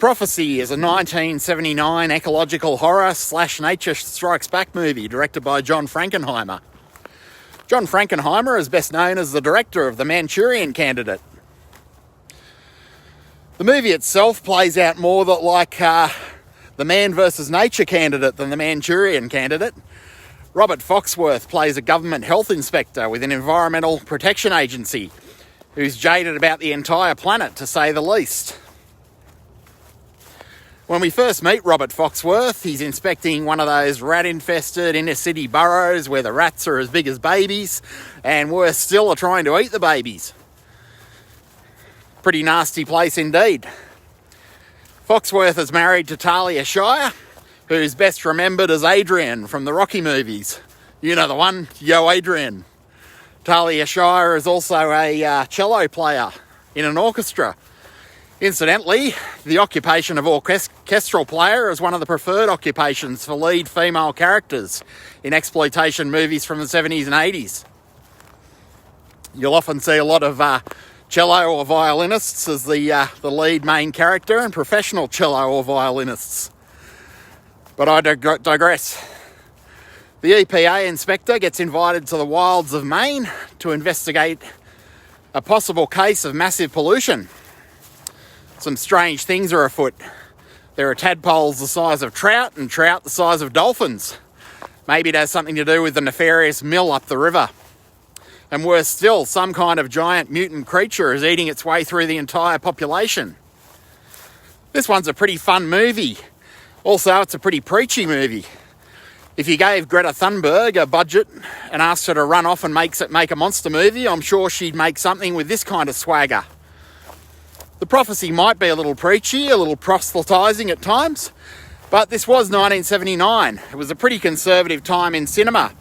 Prophecy is a 1979 ecological horror / Nature Strikes Back movie directed by John Frankenheimer. John Frankenheimer is best known as the director of The Manchurian Candidate. The movie itself plays out more like the Man vs. Nature Candidate than the Manchurian Candidate. Robert Foxworth plays a government health inspector with an environmental protection agency who's jaded about the entire planet, to say the least. When we first meet Robert Foxworth, he's inspecting one of those rat-infested inner-city boroughs where the rats are as big as babies, and worse still, are trying to eat the babies. Pretty nasty place indeed. Foxworth is married to Talia Shire, who's best remembered as Adrian from the Rocky movies. You know the one, Yo Adrian. Talia Shire is also a cello player in an orchestra. Incidentally, the occupation of orchestral player is one of the preferred occupations for lead female characters in exploitation movies from the 70s and 80s. You'll often see a lot of cello or violinists as the lead main character, and professional cello or violinists. But I digress. The EPA inspector gets invited to the wilds of Maine to investigate a possible case of massive pollution. Some strange things are afoot. There are tadpoles the size of trout and trout the size of dolphins. Maybe it has something to do with the nefarious mill up the river. And worse still, some kind of giant mutant creature is eating its way through the entire population. This one's a pretty fun movie. Also, it's a pretty preachy movie. If you gave Greta Thunberg a budget and asked her to run off and make a monster movie, I'm sure she'd make something with this kind of swagger. The Prophecy might be a little preachy, a little proselytising at times, but this was 1979. It was a pretty conservative time in cinema.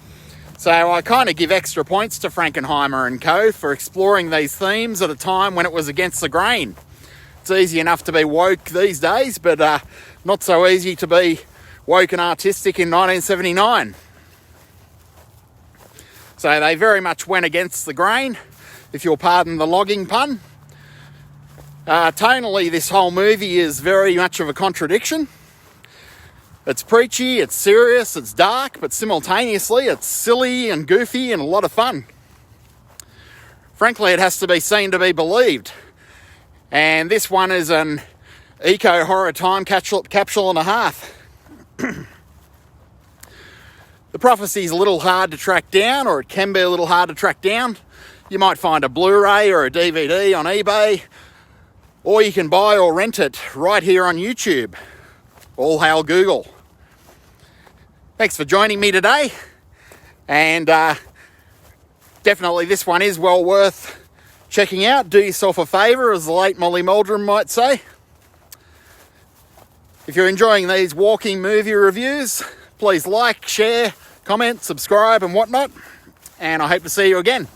So I kind of give extra points to Frankenheimer and co. for exploring these themes at a time when it was against the grain. It's easy enough to be woke these days, but not so easy to be woke and artistic in 1979. So they very much went against the grain, if you'll pardon the logging pun. Tonally, this whole movie is very much of a contradiction. It's preachy, it's serious, it's dark, but simultaneously it's silly and goofy and a lot of fun. Frankly, it has to be seen to be believed. And this one is an eco-horror time capsule and a half. The Prophecy is a little hard to track down, or it can be a little hard to track down. You might find a Blu-ray or a DVD on eBay, or you can buy or rent it right here on YouTube. All hail Google. Thanks for joining me today, and definitely this one is well worth checking out. Do yourself a favour, as the late Molly Meldrum might say. If you're enjoying these walking movie reviews, please like, share, comment, subscribe and whatnot, and I hope to see you again.